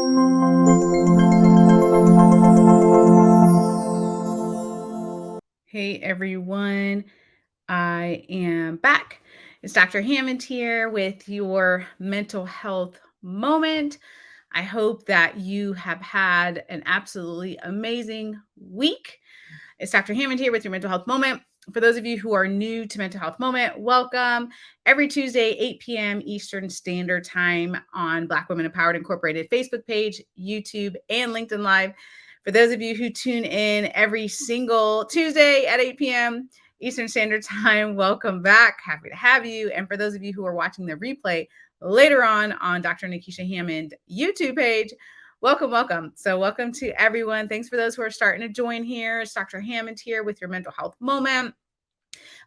Hey everyone, I am back. It's Dr. Hammond here with your mental health moment. I hope that you have had an absolutely amazing week. It's Dr. Hammond here with your mental health moment. For those of you who are new to Mental Health Moment, welcome. Every Tuesday, 8 p.m. Eastern Standard Time on Black Women Empowered Incorporated Facebook page, YouTube, and LinkedIn Live. For those of you who tune in every single Tuesday at 8 p.m. Eastern Standard Time, welcome back. Happy to have you. And for those of you who are watching the replay later on Dr. Nekeshia Hammond YouTube page, welcome, welcome. So welcome to everyone. Thanks for those who are starting to join here. It's Dr. Hammond here with your mental health moment.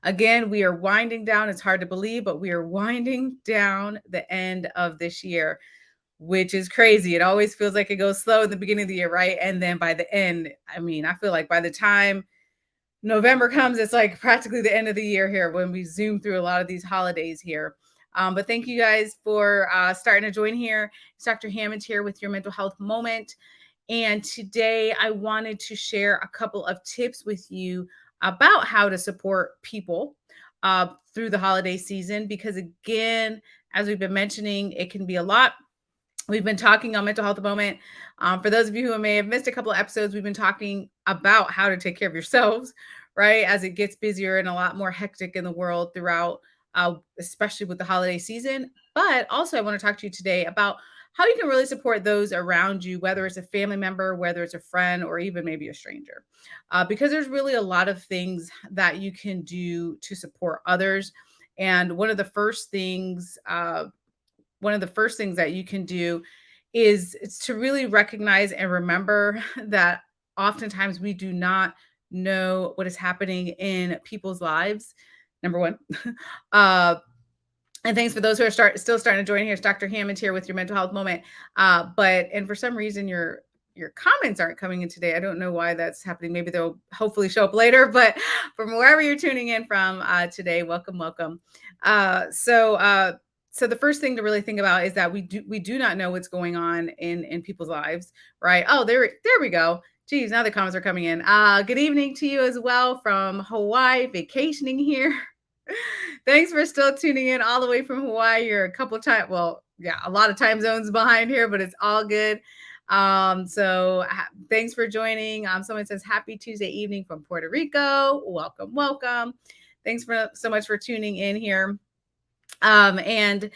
Again, we are winding down. It's hard to believe, but we are winding down the end of this year, which is crazy. It always feels like it goes slow at the beginning of the year, right? And then by the end, I feel like by the time November comes, it's like practically the end of the year here when we zoom through a lot of these holidays here. But thank you guys for starting to join here. It's Dr. Hammond here with your mental health moment. And today I wanted to share a couple of tips with you about how to support people through the holiday season. Because again, as we've been mentioning, it can be a lot. We've been talking on Mental Health Moment. For those of you who may have missed a couple of episodes, we've been talking about how to take care of yourselves, right? As it gets busier and a lot more hectic in the world throughout, especially with the holiday season. But also, I want to talk to you today about how you can really support those around you, whether it's a family member, whether it's a friend, or even maybe a stranger. Because there's really a lot of things that you can do to support others. And one of the first things that you can do is it's to really recognize and remember that oftentimes we do not know what is happening in people's lives. Number one. uh, and thanks for those who are still starting to join here. It's Dr. Hammond here with your mental health moment. And for some reason your comments aren't coming in today. I don't know why that's happening. Maybe they'll hopefully show up later. But from wherever you're tuning in from today, welcome, welcome. So the first thing to really think about is that we do not know what's going on in people's lives, right? Oh, there we go. Geez, now the comments are coming in. Good evening to you as well from Hawaii, vacationing here. Thanks for still tuning in all the way from Hawaii. You're a couple of times, well, yeah, a lot of time zones behind here, but it's all good. Thanks for joining. Someone says happy Tuesday evening from Puerto Rico. Welcome, welcome. Thanks so much for tuning in here. And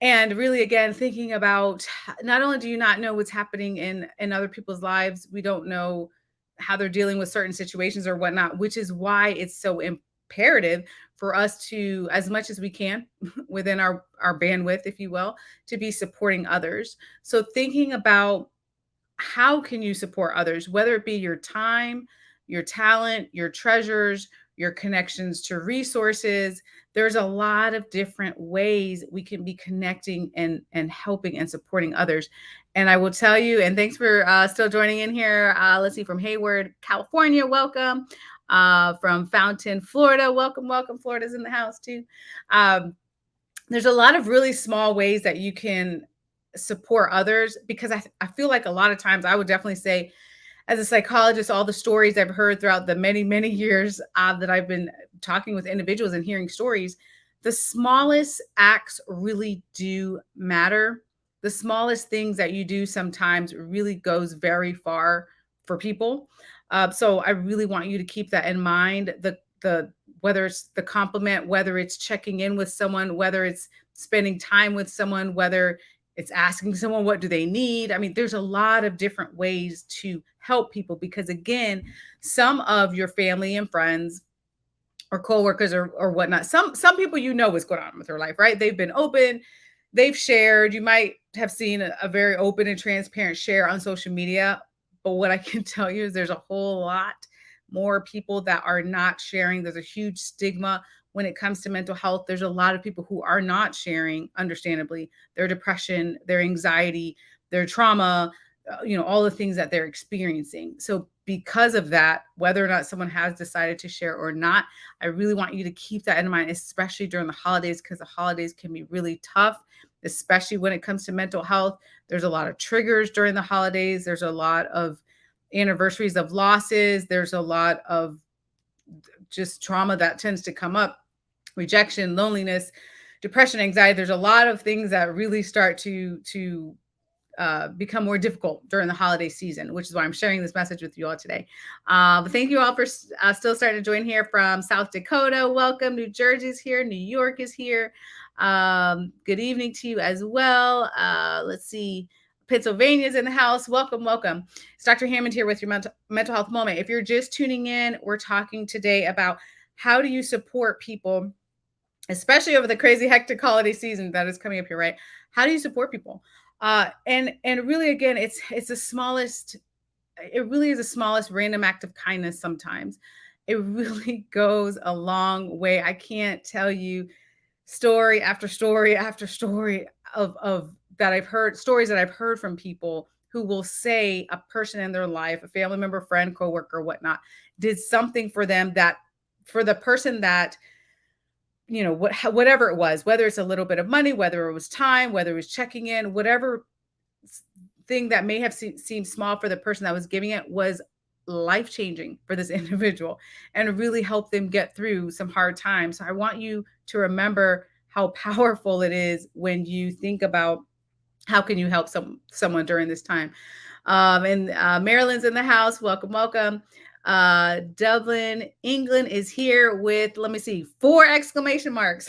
really, again, thinking about not only do you not know what's happening in other people's lives, we don't know how they're dealing with certain situations or whatnot, which is why it's so imperative for us to, as much as we can within our bandwidth, if you will, to be supporting others. So thinking about how can you support others, whether it be your time, your talent, your treasures, your connections to resources. There's a lot of different ways we can be connecting and helping and supporting others. And I will tell you, and thanks for still joining in here. Let's see, from Hayward, California, welcome. From Fountain, Florida, welcome, welcome. Florida's in the house too. There's a lot of really small ways that you can support others, because I feel like a lot of times, I would definitely say, as a psychologist, all the stories I've heard throughout the many, many years that I've been talking with individuals and hearing stories, the smallest acts really do matter. The smallest things that you do sometimes really goes very far for people. So I really want you to keep that in mind. The whether it's the compliment, whether it's checking in with someone, whether it's spending time with someone, whether it's asking someone what do they need. I mean, there's a lot of different ways to help people, because again, some of your family and friends or coworkers or whatnot, some people, you know what's going on with their life, right? They've been open, they've shared. You might have seen a very open and transparent share on social media. But what I can tell you is there's a whole lot more people that are not sharing. There's a huge stigma when it comes to mental health. There's a lot of people who are not sharing, understandably, their depression, their anxiety, their trauma, all the things that they're experiencing. So because of that, whether or not someone has decided to share or not, I really want you to keep that in mind, especially during the holidays, because the holidays can be really tough. especially when it comes to mental health. There's a lot of triggers during the holidays. There's a lot of anniversaries of losses. There's a lot of just trauma that tends to come up, rejection, loneliness, depression, anxiety. There's a lot of things that really start to become more difficult during the holiday season, which is why I'm sharing this message with you all today. But thank you all for still starting to join here from South Dakota. Welcome. New Jersey's here. New York is here. Good evening to you as well. Let's see. Pennsylvania's in the house. Welcome, welcome. It's Dr. Hammond here with your mental health moment. If you're just tuning in, we're talking today about how do you support people, especially over the crazy hectic holiday season that is coming up here, right? How do you support people? And really, again, it's the smallest. It really is the smallest random act of kindness. Sometimes it really goes a long way. I can't tell you story after story after story of that I've heard, stories that I've heard from people who will say a person in their life, a family member, friend, coworker, whatnot, did something for them, that for the person that, whatever it was, whether it's a little bit of money, whether it was time, whether it was checking in, whatever thing that may have seemed small for the person that was giving it was life changing for this individual and really helped them get through some hard times. So I want you to remember how powerful it is when you think about how can you help someone during this time. And Maryland's in the house. Welcome, welcome. Dublin, England is here with, let me see, 4 exclamation marks.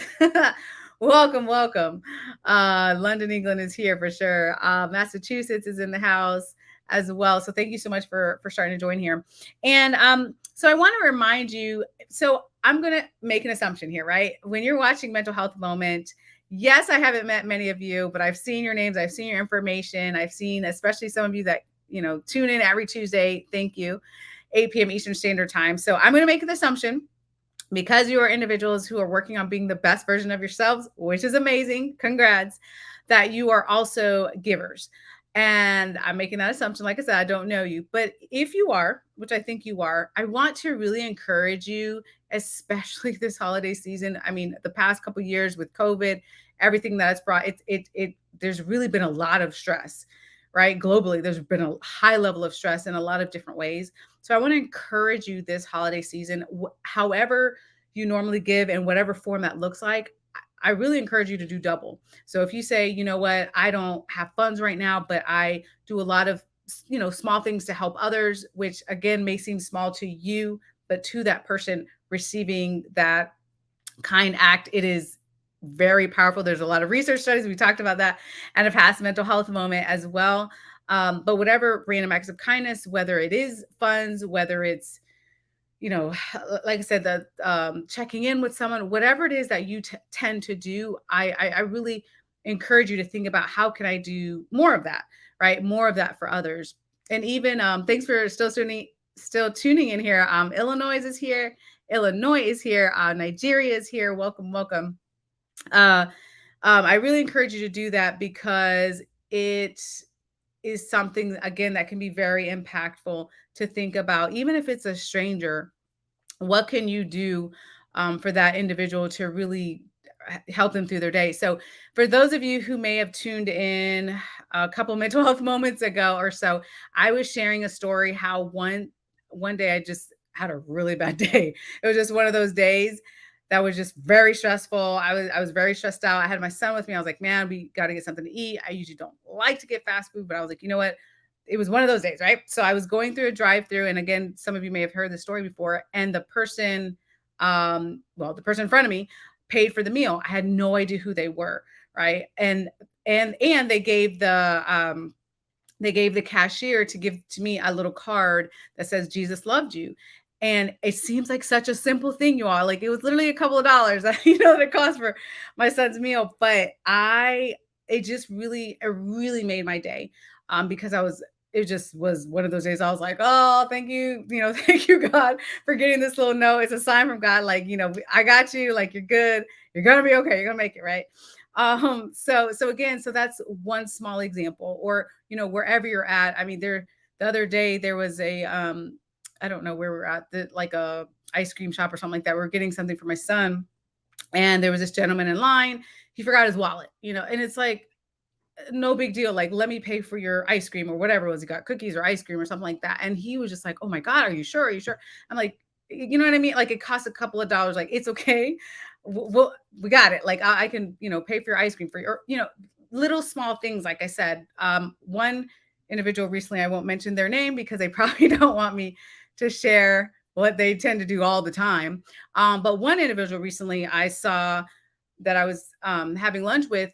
Welcome, welcome. London, England is here for sure. Massachusetts is in the house as well. So thank you so much for starting to join here. And so I want to remind you, so I'm going to make an assumption here, right? When you're watching Mental Health Moment, yes, I haven't met many of you, but I've seen your names. I've seen your information. I've seen, especially some of you that, tune in every Tuesday. Thank you. 8 p.m. Eastern Standard Time. So I'm going to make an assumption, because you are individuals who are working on being the best version of yourselves, which is amazing. Congrats, that you are also givers. And I'm making that assumption. Like I said, I don't know you, but if you are, which I think you are, I want to really encourage you, especially this holiday season. I mean, the past couple of years with COVID, everything that it's brought, there's really been a lot of stress, right? Globally, there's been a high level of stress in a lot of different ways. So I want to encourage you this holiday season, however you normally give and whatever form that looks like, I really encourage you to do double. So if you say, you know what, I don't have funds right now, but I do a lot of, small things to help others, which again may seem small to you, but to that person receiving that kind act, it is very powerful. There's a lot of research studies. We talked about that and a past mental health moment as well. But whatever random acts of kindness, whether it is funds, whether it's, like I said, the checking in with someone, whatever it is that you tend to do, I really encourage you to think about how can I do more of that, right? More of that for others. And even thanks for still tuning in here. Illinois is here. Nigeria is here. Welcome, welcome. I really encourage you to do that, because it is something, again, that can be very impactful to think about. Even if it's a stranger, what can you do for that individual to really help them through their day? So for those of you who may have tuned in a couple mental health moments ago or so, I was sharing a story how one day I just had a really bad day. It was just one of those days that was just very stressful. I was very stressed out. I had my son with me. I was like, man, we got to get something to eat. I usually don't like to get fast food, but I was like, you know what? It was one of those days, right? So I was going through a drive-through, and again, some of you may have heard the story before. And the person, the person in front of me paid for the meal. I had no idea who they were, right? And they gave the cashier to give to me a little card that says Jesus loved you. And it seems like such a simple thing, you all. Like, it was literally a couple of dollars, that it cost for my son's meal. But it really made my day, because it just was one of those days. I was like, oh, thank you, thank you, God, for getting this little note. It's a sign from God, like, I got you, like, you're good, you're gonna be okay, you're gonna make it, right? So that's one small example. Or, wherever you're at. I mean, the other day there was a I don't know where we're at, like a ice cream shop or something like that. We're getting something for my son, and there was this gentleman in line. he forgot his wallet, and it's like, no big deal. Like, let me pay for your ice cream or whatever it was. He got cookies or ice cream or something like that. And he was just like, oh my God, are you sure? Are you sure? I'm like, you know what I mean? Like, it costs a couple of dollars. Like, it's okay. We got it. Like, I can, pay for your ice cream for your, little small things. Like I said, one individual recently, I won't mention their name because they probably don't want me to share what they tend to do all the time. But one individual recently I saw that I was having lunch with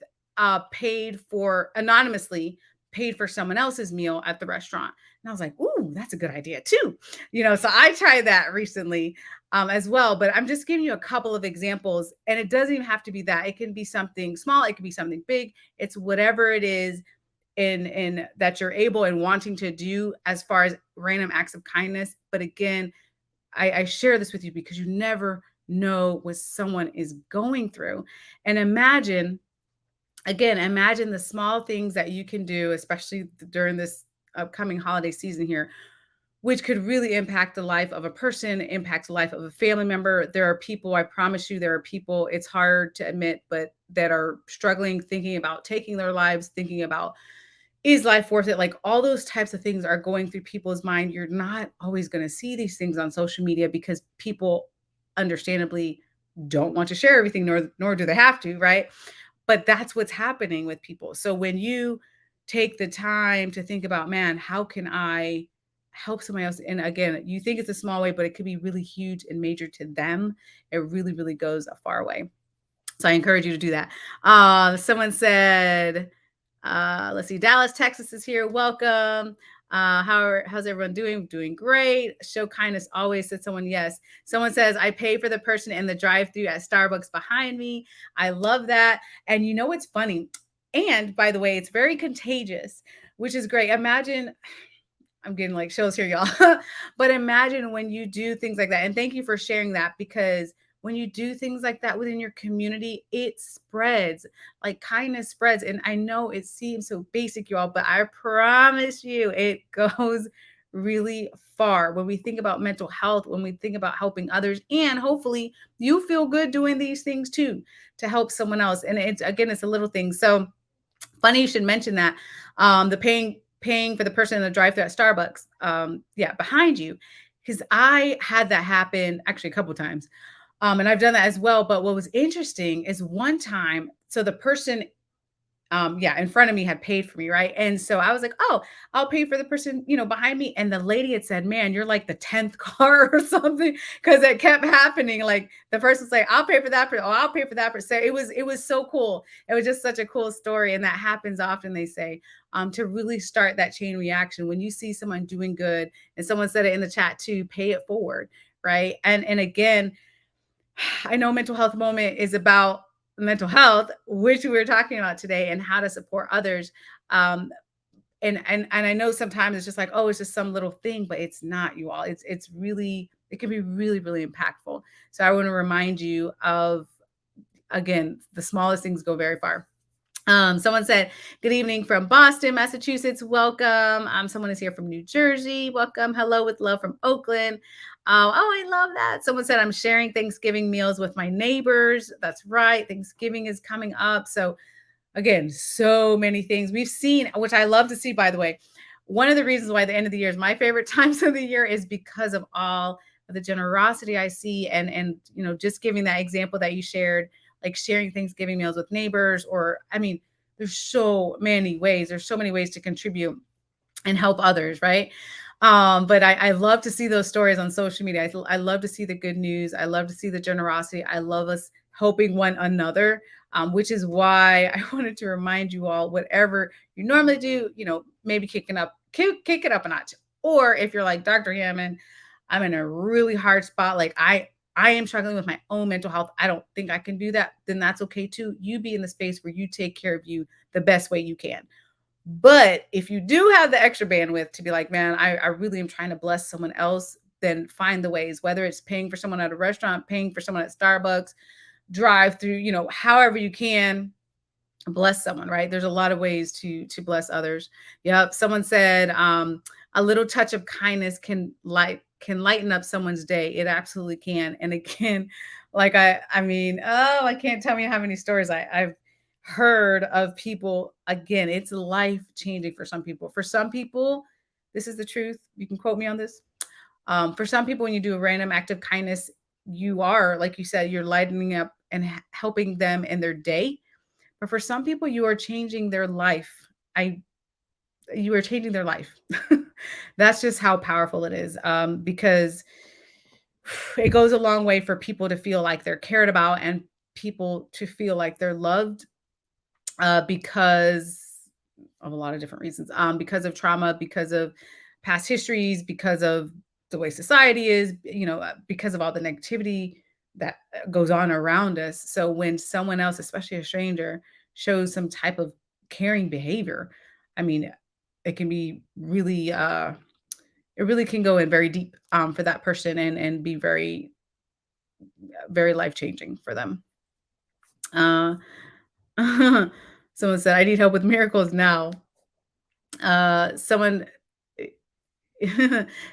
paid for anonymously paid for someone else's meal at the restaurant. And I was like, ooh, that's a good idea too. So I tried that recently as well. But I'm just giving you a couple of examples. And it doesn't even have to be that. It can be something small, it can be something big. It's whatever it is in that you're able and wanting to do as far as random acts of kindness. But again, I share this with you because you never know what someone is going through. And imagine the small things that you can do, especially during this upcoming holiday season here, which could really impact the life of a person, impact the life of a family member. There are people, I promise you, there are people, it's hard to admit, but that are struggling, thinking about taking their lives, thinking about, is life worth it? Like, all those types of things are going through people's mind. You're not always going to see these things on social media because people understandably don't want to share everything, nor do they have to, right? But that's what's happening with people. So when you take the time to think about, man, how can I help somebody else? And again, you think it's a small way, but it could be really huge and major to them. It really, really goes a far way. So I encourage you to do that. Someone said, let's see, Dallas, Texas is here. Welcome. How's everyone doing? Doing great. Show kindness always, said someone. Yes. Someone says, I pay for the person in the drive-through at Starbucks behind me. I love that. And you know what's funny? And by the way, it's very contagious, which is great. Imagine, I'm getting like chills here, y'all. But imagine when you do things like that. And thank you for sharing that, because when you do things like that within your community, it spreads. Like, kindness spreads. And I know it seems so basic, y'all, but I promise you it goes really far when we think about mental health, when we think about helping others. And hopefully you feel good doing these things too, to help someone else. And it's a little thing. So funny you should mention that. The paying for the person in the drive-thru at Starbucks, behind you, because I had that happen actually a couple of times. And I've done that as well. But what was interesting is one time, so the person in front of me had paid for me, right? And so I was like, oh, I'll pay for the person, behind me. And the lady had said, man, you're like the 10th car or something, because it kept happening. Like, the person's like, I'll pay for that person. Oh, I'll pay for that person. So it was so cool. It was just such a cool story. And that happens often, they say, to really start that chain reaction. When you see someone doing good, and someone said it in the chat too, pay it forward, right? And again, I know Mental Health Moment is about mental health, which we were talking about today, and how to support others. And I know sometimes it's just like, oh, it's just some little thing, but it's not, you all. It's really, it can be really, really impactful. So I want to remind you of, again, the smallest things go very far. Someone said, good evening from Boston, Massachusetts. Welcome. Someone is here from New Jersey. Welcome. Hello with love from Oakland. I love that. Someone said, I'm sharing Thanksgiving meals with my neighbors. That's right. Thanksgiving is coming up. So again, so many things we've seen, which I love to see, by the way. One of the reasons why the end of the year is my favorite times of the year is because of all of the generosity I see. And just giving that example that you shared, like sharing Thanksgiving meals with neighbors, or, I mean, there's so many ways. There's so many ways to contribute and help others, right? But I love to see those stories on social media. I love to see the good news. I love to see the generosity. I love us helping one another, which is why I wanted to remind you all, whatever you normally do, maybe kick it up a notch. Or if you're like, Dr. Hammond, I'm in a really hard spot. Like, I am struggling with my own mental health. I don't think I can do that. Then that's okay too. You be in the space where you take care of you the best way you can. But if you do have the extra bandwidth to be like, man, I really am trying to bless someone else, then find the ways, whether it's paying for someone at a restaurant, paying for someone at Starbucks, drive through, however you can bless someone, right? There's a lot of ways to bless others. Yep. Someone said, a little touch of kindness can lighten up someone's day. It absolutely can. And again, like I can't tell you how many stories I've heard of people, again, it's life changing for some people. For some people, this is the truth. You can quote me on this. For some people, when you do a random act of kindness, you are, like you said, you're lightening up and helping them in their day. But for some people, you are changing their life. I You are changing their life. That's just how powerful it is. Because it goes a long way for people to feel like they're cared about and people to feel like they're loved, because of a lot of different reasons. Because of trauma, because of past histories, because of the way society is, because of all the negativity that goes on around us. So when someone else, especially a stranger, shows some type of caring behavior, I mean, it can be really, it really can go in very deep, for that person, and be very, very life changing for them. Uh, Someone said, "I need help with miracles now." Someone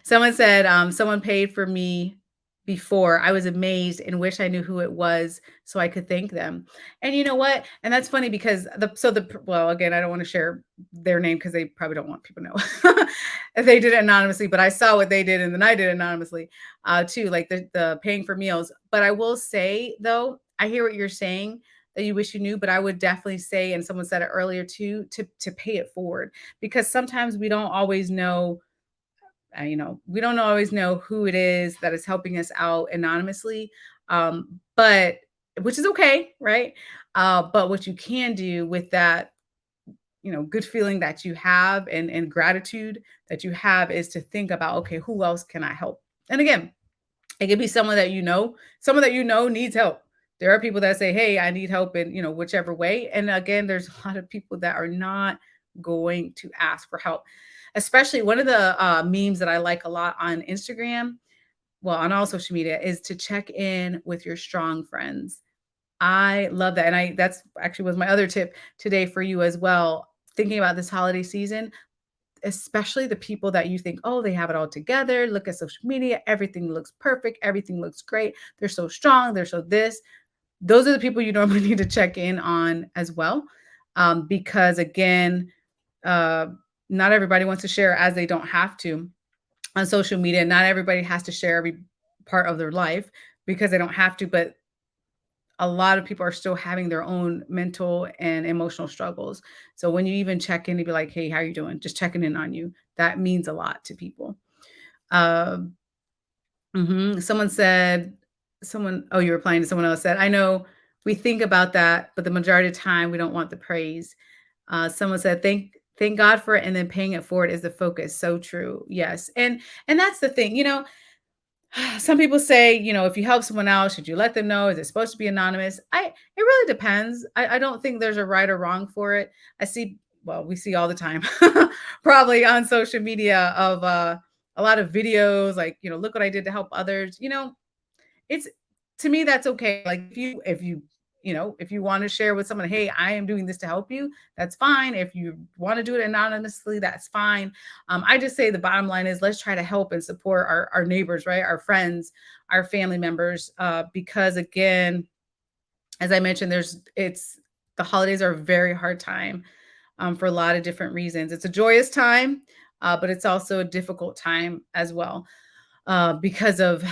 Someone said, "Someone paid for me before. I was amazed and wish I knew who it was so I could thank them." And you know what? And that's funny because well, again, I don't want to share their name because they probably don't want people to know. If they did it anonymously, but I saw what they did and then I did it anonymously, too, like the paying for meals. But I will say though, I hear what you're saying that you wish you knew, but I would definitely say, and someone said it earlier too, to pay it forward, because sometimes we don't always know, we don't always know who it is that is helping us out anonymously. But which is okay, right? But what you can do with that, good feeling that you have, and gratitude that you have, is to think about, okay, who else can I help? And again, it could be someone that needs help. There are people that say, "Hey, I need help in, whichever way." And again, there's a lot of people that are not going to ask for help. Especially one of the memes that I like a lot on Instagram, well, on all social media, is to check in with your strong friends. I love that. And that's actually was my other tip today for you as well. Thinking about this holiday season, especially the people that you think, oh, they have it all together. Look at social media. Everything looks perfect. Everything looks great. They're so strong. They're so this. Those are the people you normally need to check in on as well. Because again, uh, not everybody wants to share, as they don't have to on social media. Not everybody has to share every part of their life because they don't have to. But a lot of people are still having their own mental and emotional struggles. So when you even check in and be like, "Hey, how you doing?" Just checking in on you. That means a lot to people. Um, Someone said, oh, you're replying to someone else said, "I know we think about that, but the majority of the time we don't want the praise." Someone said, thank God for it, and then paying it forward is the focus. So true. Yes. And that's the thing, some people say, if you help someone else, should you let them know? Is it supposed to be anonymous? It really depends. I don't think there's a right or wrong for it. We see all the time, probably on social media, of a lot of videos like, look what I did to help others. It's To me, that's okay. Like if you want to share with someone, "Hey, I am doing this to help you," that's fine. If you want to do it anonymously, that's fine. I just say the bottom line is, let's try to help and support our neighbors, right? Our friends, our family members, because again, as I mentioned, the holidays are a very hard time, for a lot of different reasons. It's a joyous time, but it's also a difficult time as well, because of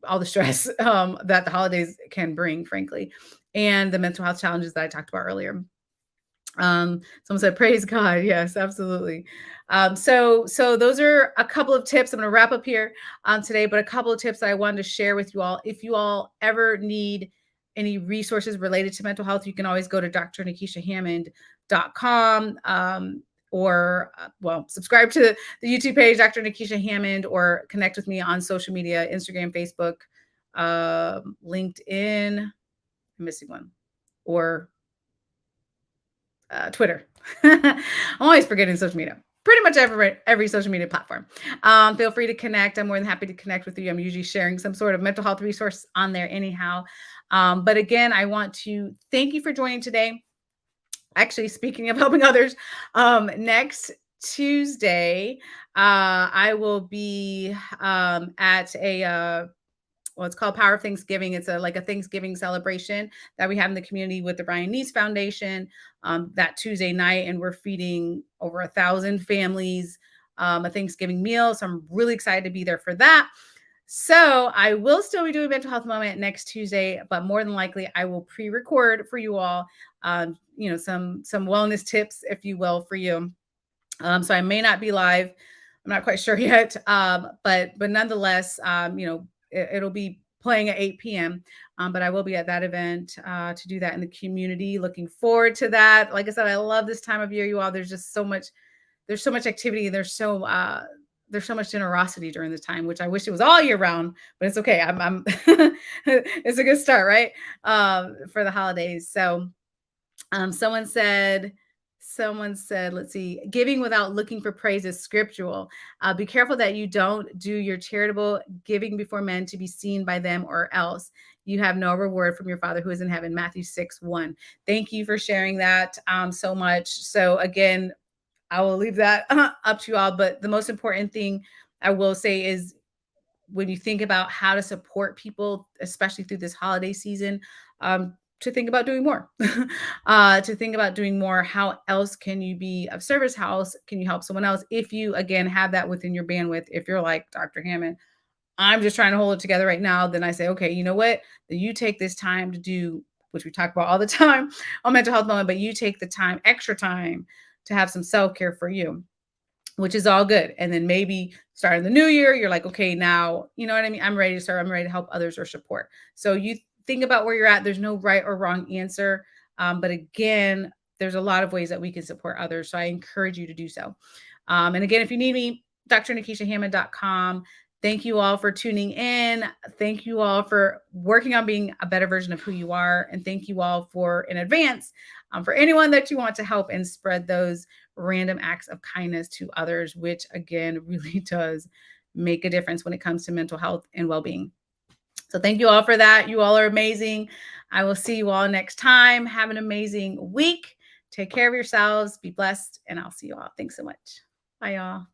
all the stress, that the holidays can bring, frankly, and the mental health challenges that I talked about earlier. Someone said, "Praise God." Yes, absolutely. So those are a couple of tips. I'm going to wrap up here today, but a couple of tips that I wanted to share with you all. If you all ever need any resources related to mental health, you can always go to drnekeshiahammond.com, or subscribe to the YouTube page, Dr. Nekeshia Hammond, or connect with me on social media, Instagram, Facebook, LinkedIn. I'm missing one, or Twitter. I'm always forgetting social media. Pretty much every social media platform. Feel free to connect. I'm more than happy to connect with you. I'm usually sharing some sort of mental health resource on there anyhow. But again, I want to thank you for joining today. Actually, speaking of helping others, next Tuesday, I will be at well, it's called Power of Thanksgiving. It's like a Thanksgiving celebration that we have in the community with the Ryan Neese Foundation that Tuesday night, and we're feeding over 1,000 families a Thanksgiving meal. So I'm really excited to be there for that. So I will still be doing mental health moment next Tuesday, but more than likely I will pre-record for you all, some wellness tips, if you will, for you. So I may not be live. I'm not quite sure yet, but nonetheless, it'll be playing at 8 p.m. But I will be at that event to do that in the community. Looking forward to that. Like I said, I love this time of year, you all. There's just so much. There's so much activity. There's so much generosity during this time, which I wish it was all year round, but it's okay. I'm it's a good start, right? For the holidays. So someone said, let's see, giving without looking for praise is scriptural. Be careful that you don't do your charitable giving before men to be seen by them, or else you have no reward from your Father who is in heaven. Matthew 6:1. Thank you for sharing that so much. So again, I will leave that up to you all. But the most important thing I will say is, when you think about how to support people, especially through this holiday season, to think about doing more. To think about doing more. How else can you be of service? How else can you help someone else? If you, again, have that within your bandwidth, if you're like Dr. Hammond, I'm just trying to hold it together right now, then I say, okay, you know what? Then you take this time to do, which we talk about all the time on mental health moment, but you take the time, extra time, to have some self-care for you, which is all good. And then maybe starting the new year, you're like, okay, now, you know what I mean? I'm ready to start. I'm ready to help others or support. So you think about where you're at. There's no right or wrong answer. But again, there's a lot of ways that we can support others. So I encourage you to do so. And again, if you need me, drnekeshiahammond.com. Thank you all for tuning in. Thank you all for working on being a better version of who you are. And thank you all for, in advance, for anyone that you want to help and spread those random acts of kindness to others, which again really does make a difference when it comes to mental health and well-being. So thank you all for that. You all are amazing. I will see you all next time. Have an amazing week. Take care of yourselves. Be blessed. And I'll see you all. Thanks so much. Bye, y'all.